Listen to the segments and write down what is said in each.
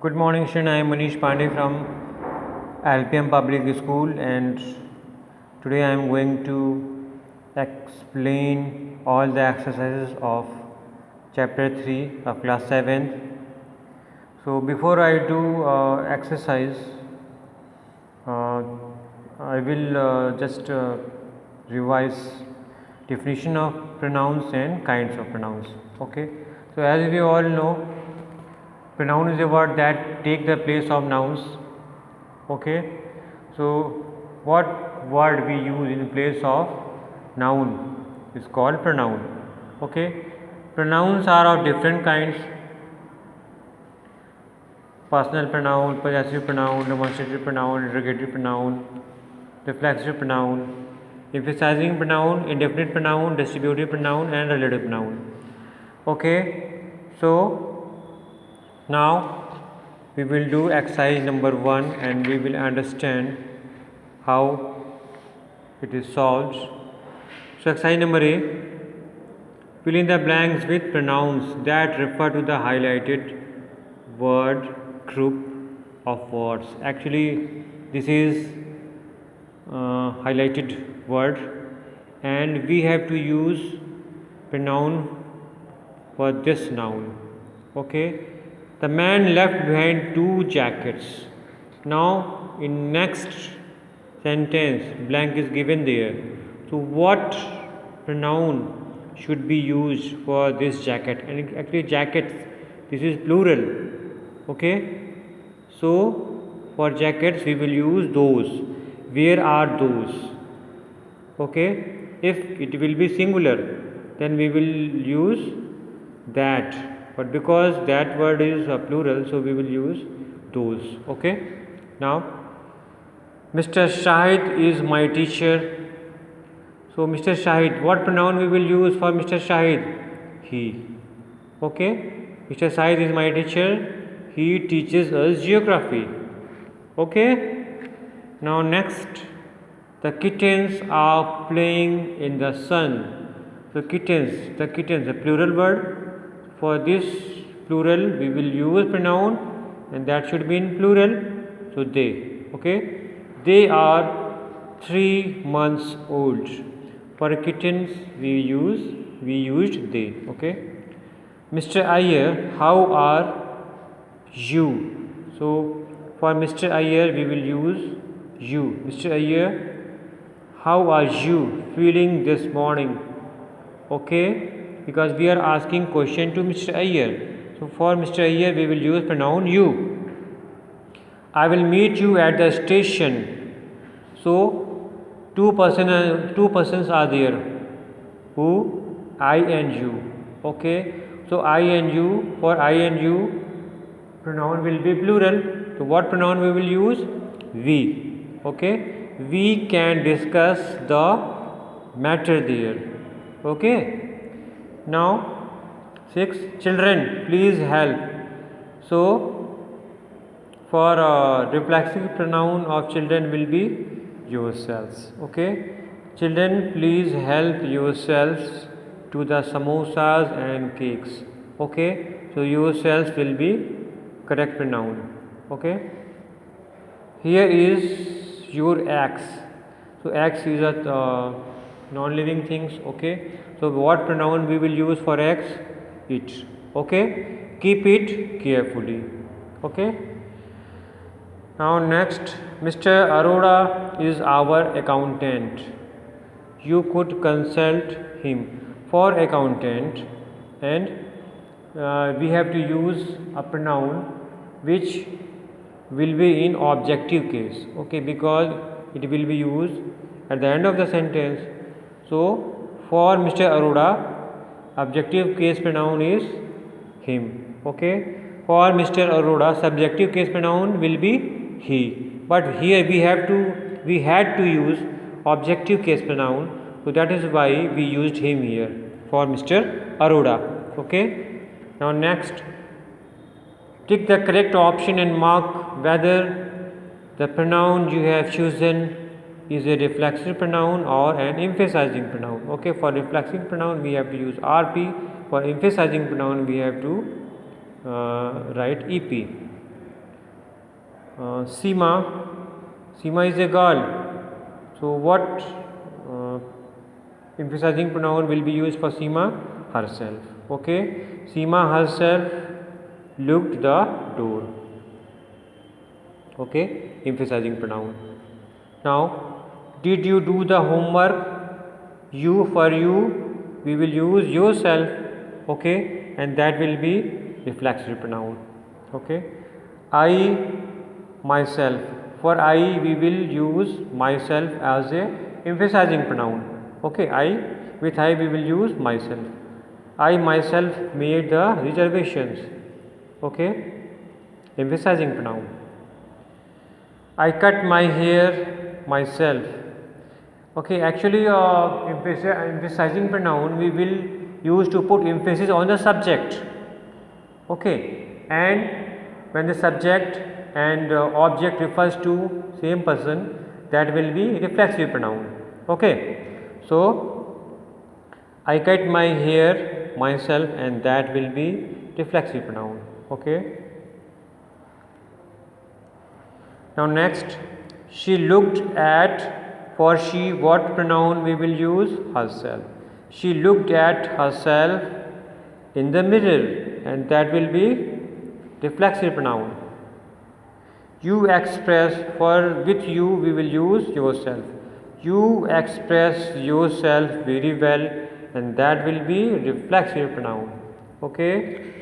Good morning, student. I am Manish Pandey from LPM Public School, and today I am going to explain all the exercises of chapter 3 of class 7th. So, before I do exercise, uh, I will just revise definition of pronouns and kinds of pronouns. Okay. So, as we all know, pronoun is a word that take the place of nouns. Okay, so what word we use in place of noun is called pronoun. Okay, pronouns are of different kinds: personal pronoun, possessive pronoun, demonstrative pronoun, interrogative pronoun, reflexive pronoun, emphasizing pronoun, indefinite pronoun, distributive pronoun, and relative pronoun. Okay, so now we will do exercise number 1 and we will understand how it is solved. So, exercise number A, fill in the blanks with pronouns that refer to the highlighted word group of words. Actually, this is highlighted word, and we have to use pronoun for this noun. Okay, the man left behind 2 jackets. Now, in next sentence, blank is given there. So, what pronoun should be used for this jacket? And actually, jackets, this is plural. Okay, so for jackets, we will use those. Where are those? Okay, if it will be singular, then we will use that, but because that word is a plural, so we will use those. Okay, now Mr. Shahid is my teacher. So Mr. Shahid, what pronoun we will use for Mr. Shahid? He. Okay, Mr. Shahid is my teacher, he teaches us geography. Okay, now next, the kittens are playing in the sun. So kittens, the plural word. For this plural, we will use pronoun, and that should be in plural. So they. Okay, they are 3 months old. For kittens, we used they. Okay, Mr. Iyer, how are you? So for Mr. Iyer, we will use you. Mr. Iyer, how are you feeling this morning? Okay, because we are asking question to Mr. Iyer. So for Mr. Iyer, we will use pronoun you. I will meet you at the station. So two persons are there. Who? I and you. Okay, so I and you, for I and you, pronoun will be plural. So what pronoun we will use? We. Okay, we can discuss the matter there. Okay, now 6, children please help. So for reflexive pronoun of children will be yourselves. Okay, children please help yourselves to the samosas and cakes. Okay, so yourselves will be correct pronoun. Okay, here is your axe. So axe is a non-living things. Okay, so what pronoun we will use for axe? It. Okay, keep it carefully. Okay, now next, Mr. Arora is our accountant. You could consult him. For accountant, and we have to use a pronoun which will be in objective case. Okay, because it will be used at the end of the sentence. So for Mr. Arora, objective case pronoun is him. Okay, for Mr. Arora, subjective case pronoun will be he, but here we had to use objective case pronoun, so that is why we used him here for Mr. Arora. Okay, now next, tick the correct option and mark whether the pronoun you have chosen is a reflexive pronoun or an emphasizing pronoun. Okay, for reflexive pronoun we have to use RP, for emphasizing pronoun we have to write EP. Seema. Seema is a girl. So what emphasizing pronoun will be used for Seema? Herself. Okay. Seema herself looked the door. Okay. Emphasizing pronoun. Now, did you do the homework? You, for you, we will use yourself. Okay. And that will be reflexive pronoun. Okay. I, myself. For I, we will use myself as a emphasizing pronoun. Okay. With I we will use myself. I myself made the reservations. Okay. Emphasizing pronoun. I cut my hair myself. Okay. Actually, emphasizing pronoun we will use to put emphasis on the subject. Okay. And when the subject and object refers to same person, that will be reflexive pronoun. Okay. So I cut my hair myself, and that will be reflexive pronoun. Okay. Now next, she looked at. For she, what pronoun we will use? Herself. She looked at herself in the mirror, and that will be reflexive pronoun. You express. For with you we will use yourself. You express yourself very well, and that will be reflexive pronoun. Okay.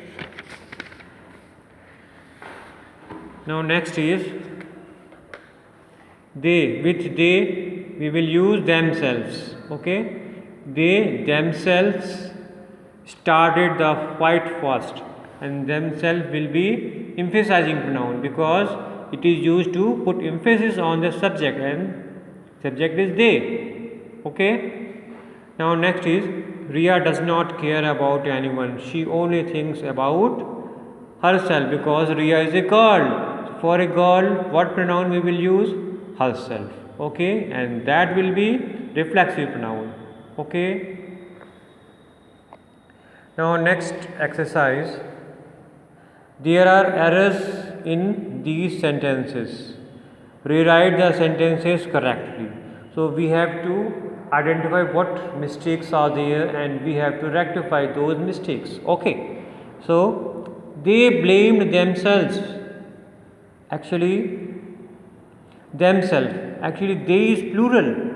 Now next is they. With they we will use themselves. Okay. They themselves started the fight first, and themselves will be emphasizing pronoun because it is used to put emphasis on the subject, and subject is they. Okay. Now next is Ria does not care about anyone. She only thinks about herself because Ria is a girl. For a girl, what pronoun we will use? Herself. Okay. And that will be reflexive pronoun. Okay. Now next exercise. There are errors in these sentences. Rewrite the sentences correctly. So we have to identify what mistakes are there, and we have to rectify those mistakes. Okay. So they blamed themselves. Actually, themselves. Actually, they is plural.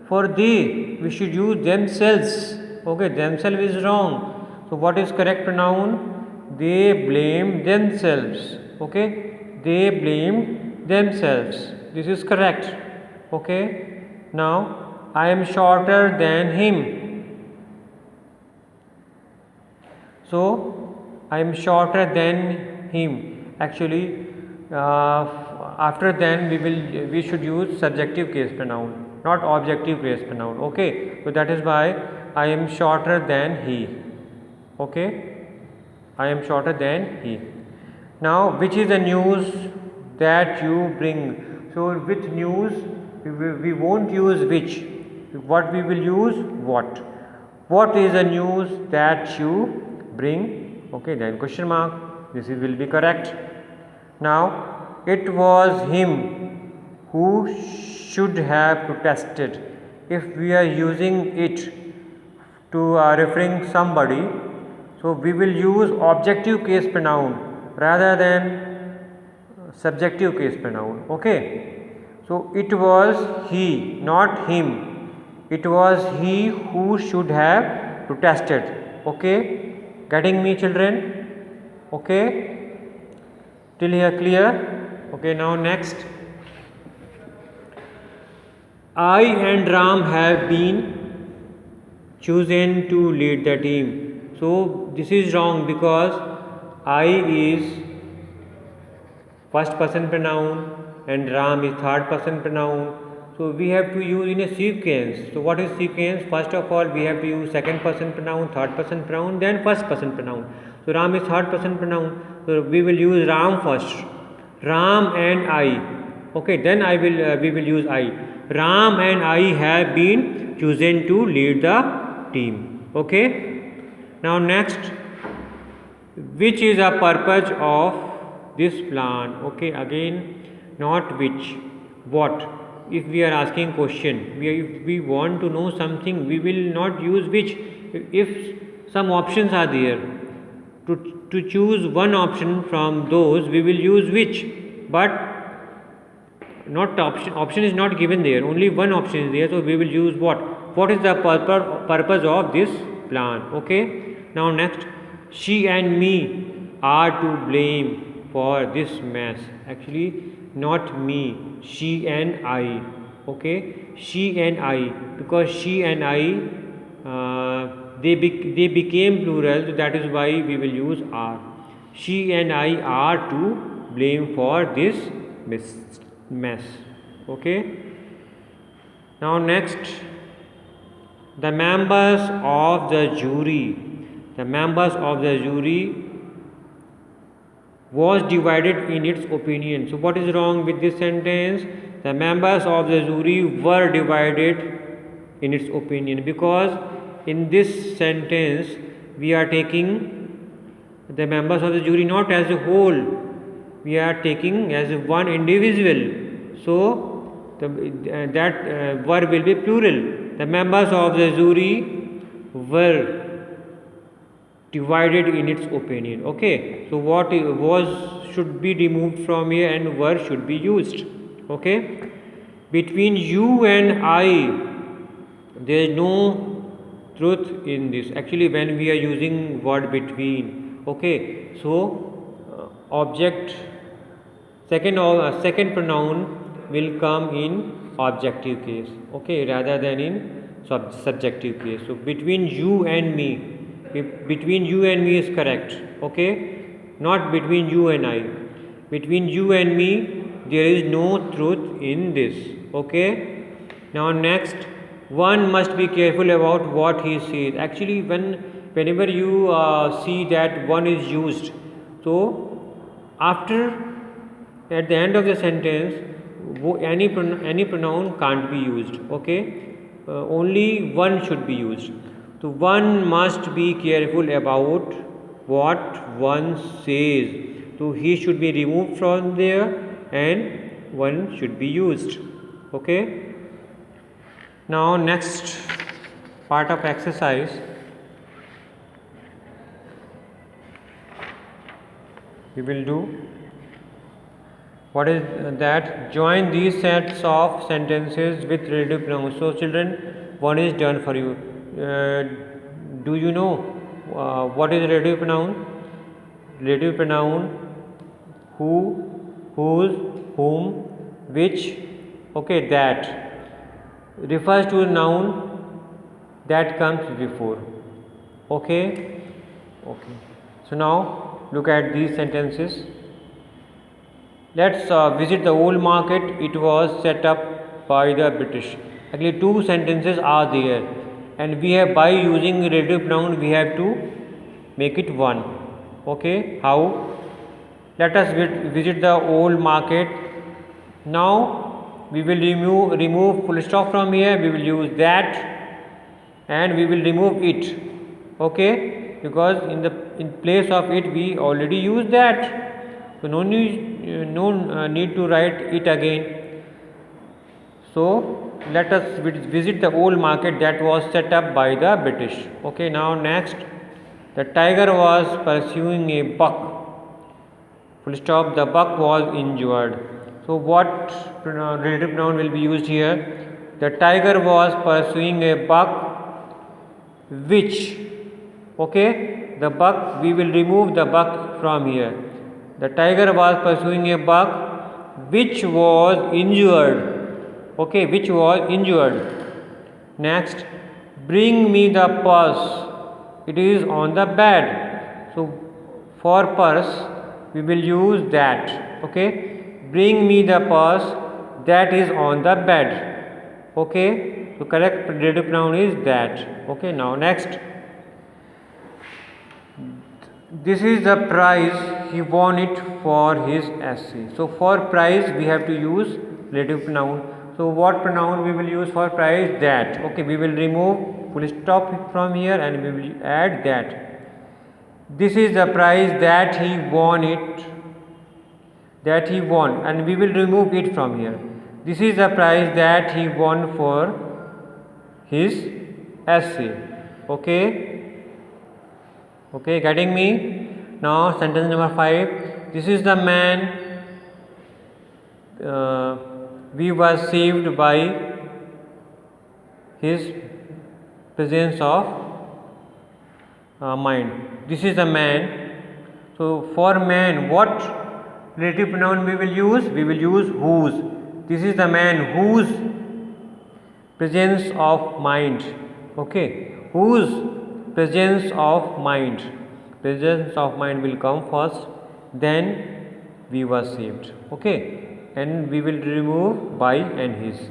For they, we should use themselves. Okay. Themselves is wrong. So what is correct pronoun? They blamed themselves. Okay. They blamed themselves. This is correct. Okay. Now I am shorter than him. So I am shorter than him. Actually, after then we should use subjective case pronoun, not objective case pronoun. Okay. So that is why I am shorter than he. Okay. I am shorter than he. Now, which is the news that you bring? So with news we won't use which. What we will use? What. What is the news that you bring? Okay. Then question mark. This will be correct. Now, it was him who should have protested. If we are using it to referring somebody, so we will use objective case pronoun rather than subjective case pronoun. Okay. So it was he, not him. It was he who should have protested. Okay. Getting me, children? Okay. Till here clear? Okay. Now next. I and Ram have been chosen to lead the team. So this is wrong because I is first person pronoun and Ram is third person pronoun. So we have to use in a sequence. So what is sequence? First of all, we have to use second person pronoun, third person pronoun, then first person pronoun. So Ram is third person pronoun. So we will use Ram first. Ram and I. Okay, then we will use I. Ram and I have been chosen to lead the team. Okay. Now next, which is the purpose of this plan? Okay, again not which. What? If we are asking question, if we want to know something, we will not use which. If some options are there, to choose one option from those, we will use which. But not option is not given there, only one option is there, so we will use what is the purpose of this plan. Okay, now next, she and me are to blame for this mess. Actually, not me, she and I. Okay, she and I, because she and I, they became plural, so that is why we will use are. She and I are to blame for this mess. Okay, now next, the members of the jury was divided in its opinion. So what is wrong with this sentence? The members of the jury were divided in its opinion, because in this sentence we are taking the members of the jury not as a whole, we are taking as one individual. So that verb will be plural. The members of the jury were divided in its opinion. Okay, so what was should be removed from here and were should be used. Okay, between you and I, there is no truth in this. Actually, when we are using word between, okay, so object second pronoun will come in objective case, okay, rather than in subjective case. So between you and me, between you and me is correct. Okay, not between you and I. Between you and me, there is no truth in this. Okay, now next, one must be careful about what he says. Actually, whenever you see that one is used, so after, at the end of the sentence, any pronoun can't be used. Okay, only one should be used. So one must be careful about what one says. So he should be removed from there and one should be used. Okay, now next part of exercise, we will do what is that, join these sets of sentences with relative pronouns. So children, one is done for you. Do you know what is relative pronoun? Relative pronoun who, whose, whom, which, okay, that refers to a noun that comes before. Okay, okay. So now look at these sentences. Let's visit the old market. It was set up by the British. Actually, two sentences are there, and we have, by using relative pronoun, we have to make it one. Okay, how? Let us visit the old market. Now we will remove full stop from here. We will use that, and we will remove it. Okay, because in place of it we already used that. So no need to write it again. So let us visit the old market that was set up by the British. Okay, now next, the tiger was pursuing a buck. Full stop. The buck was injured. So what relative pronoun will be used here? The tiger was pursuing a buck which, okay, the buck, we will remove the buck from here. The tiger was pursuing a buck which was injured. Okay, which was injured. Next, bring me the purse. It is on the bed. So for purse we will use that. Okay, bring me the purse that is on the bed. Okay, so correct relative pronoun is that. Okay, now next, this is the prize, he won it for his essay. So for prize we have to use relative pronoun. So what pronoun we will use for prize? That. Okay, we will remove full stop from here and we will add that. This is the prize that he won it. that he won, and we will remove it from here. This is the prize that he won for his essay. Okay, getting me? Now sentence number 5. This is the man we were saved by his presence of mind. This is the man. So for man, what relative pronoun we will use? We will use whose. This is the man whose presence of mind. Whose presence of mind. Presence of mind will come first, then we were saved. And we will remove by and his.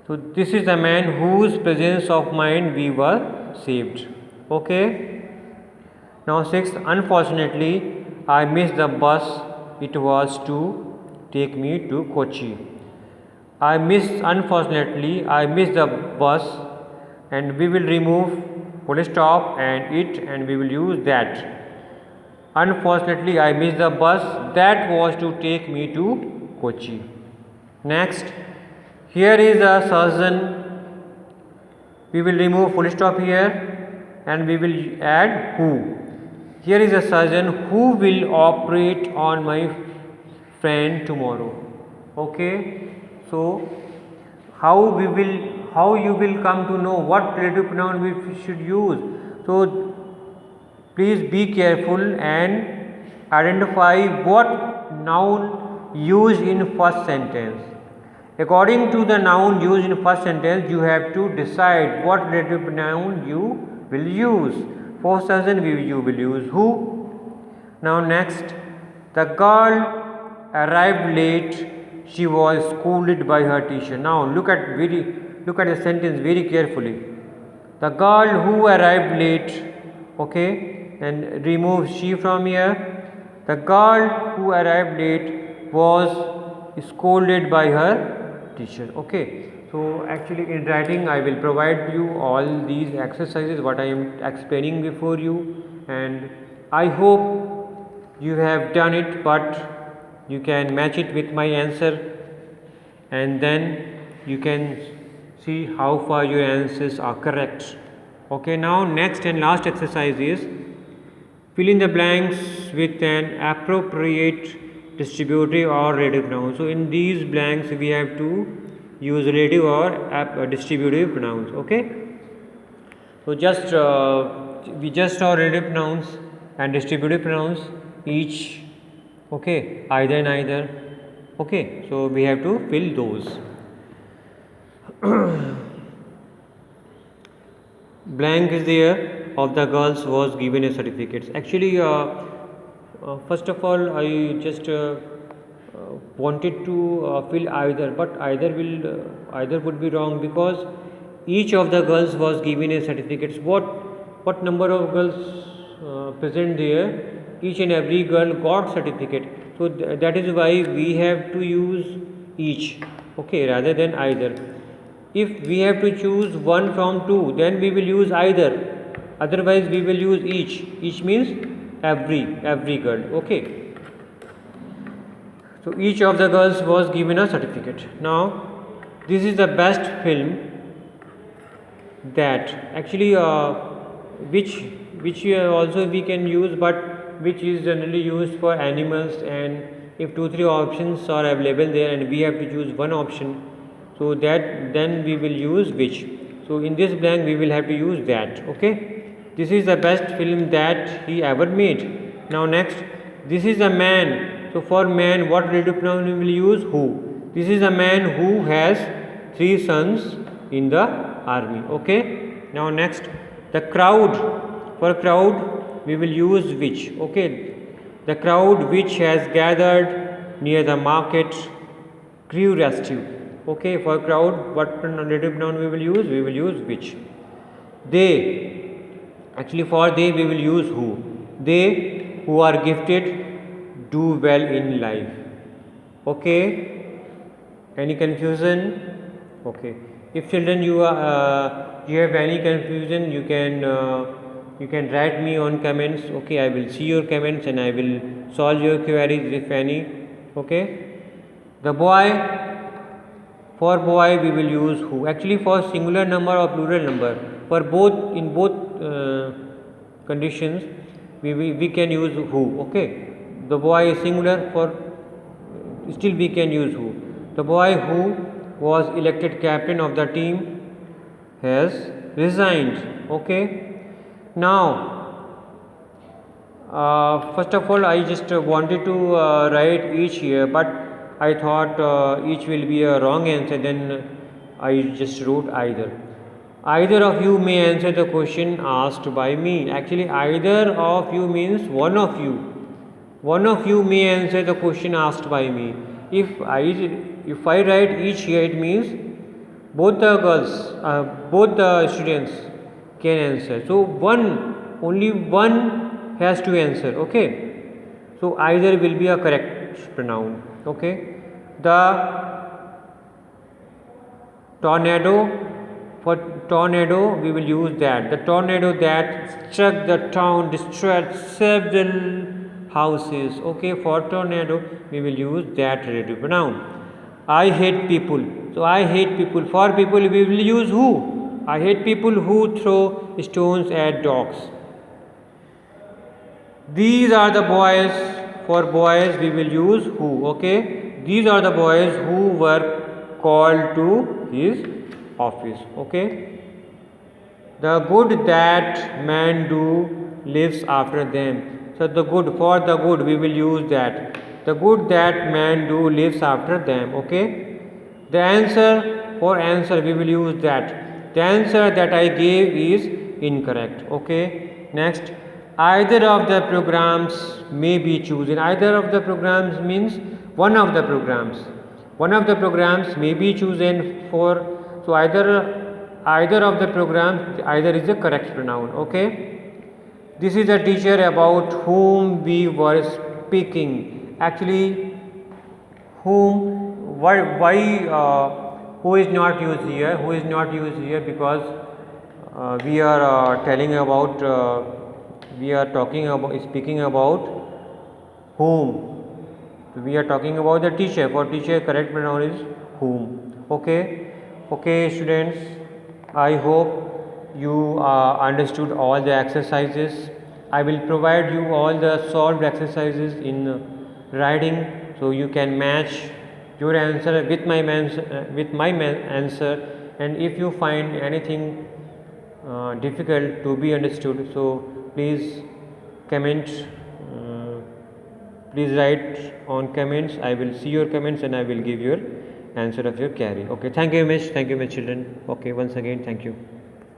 So this is the man whose presence of mind we were saved. Now 6. Unfortunately, I missed the bus. It was to take me to Kochi. Unfortunately, I missed the bus, and we will remove full stop and it, and we will use that. Unfortunately, I missed the bus that was to take me to Kochi. Next, here is a surgeon. We will remove full stop here, and we will add who. Here is a surgeon who will operate on my friend tomorrow. So how you will come to know what relative pronoun we should use? So please be careful and identify what noun used in first sentence. According to the noun used in first sentence, you have to decide what relative pronoun you will use. For surgeon, you will use who. Now next, the girl arrived late. She was scolded by her teacher. Now look at the sentence very carefully. The girl who arrived late. And remove she from here. The girl who arrived late was scolded by her teacher. So actually in writing I will provide you all these exercises what I am explaining before you, and I hope you have done it, but you can match it with my answer, and then you can see how far your answers are correct. Now next and last exercise is fill in the blanks with an appropriate distributive or relative pronoun. So in these blanks we have to use relative or distributive pronouns. So we just saw relative pronouns and distributive pronouns each. Either and either. So we have to fill those. Blank is there of the girls was given a certificate. Actually first of all I just wanted to fill either, but either would be wrong, because each of the girls was given a certificate. What number of girls present there? Each and every girl got certificate. So that is why we have to use each, rather than either. If we have to choose one from two, then we will use either. Otherwise we will use each. Each means every girl. So each of the girls was given a certificate. Now this is the best film that actually which also we can use, but which is generally used for animals, and if 2-3 options are available there and we have to choose one option, so that then we will use which. So in this blank we will have to use that. This is the best film that he ever made. Now next, this is a man. So for man, what relative pronoun we will use? Who. This is a man who has 3 sons in the army. Now next, the crowd. For crowd we will use which. The crowd which has gathered near the market grew restive. For crowd, what relative pronoun we will use? We will use which. They. Actually for they we will use who. They who are gifted do well in life. Any confusion? If children you have any confusion, you can write me on comments. I will see your comments and I will solve your queries if any. Okay, the boy, for boy we will use who. Actually, for singular number or plural number, for both, in both conditions we can use who. Okay, the boy is singular, for still we can use who. The boy who was elected captain of the team has resigned. Okay, now first of all, I just wanted to write each here, but I thought each will be a wrong answer, then I just wrote either. Either of you may answer the question asked by me. Actually, either of you means one of you. One of you may answer the question asked by me. If I write each here, it means both the girls, both the students can answer. So only one has to answer. Okay, so either will be a correct pronoun. Okay, the tornado, for tornado we will use that. The tornado that struck the town destroyed several houses. Okay, for tornado we will use that relative pronoun. I hate people. So I hate people. For people we will use who. I hate people who throw stones at dogs. These are the boys. For boys we will use who. Okay, these are the boys who were called to his office. Okay, the good that man do lives after them. So the good, for the good we will use that. The good that man do lives after them. Okay, the answer, for answer we will use that. The answer that I gave is incorrect. Okay, next, either of the programs may be chosen. Either of the programs means one of the programs. One of the programs may be chosen for, so either of the programs, either is the correct pronoun. Okay, this is a teacher about whom we were speaking. Actually, whom, why who is not used here? Who is not used here because we are telling about we are talking about, speaking about whom. We are talking about the teacher. For teacher, correct pronoun is whom. Okay, okay students, I hope you understood all the exercises. I will provide you all the solved exercises in writing, so you can match your answer with my answer. And if you find anything difficult to be understood, so please comment. Please write on comments. I will see your comments and I will give your answer of your query. Okay, thank you very much. Thank you, my children. Okay, once again, thank you.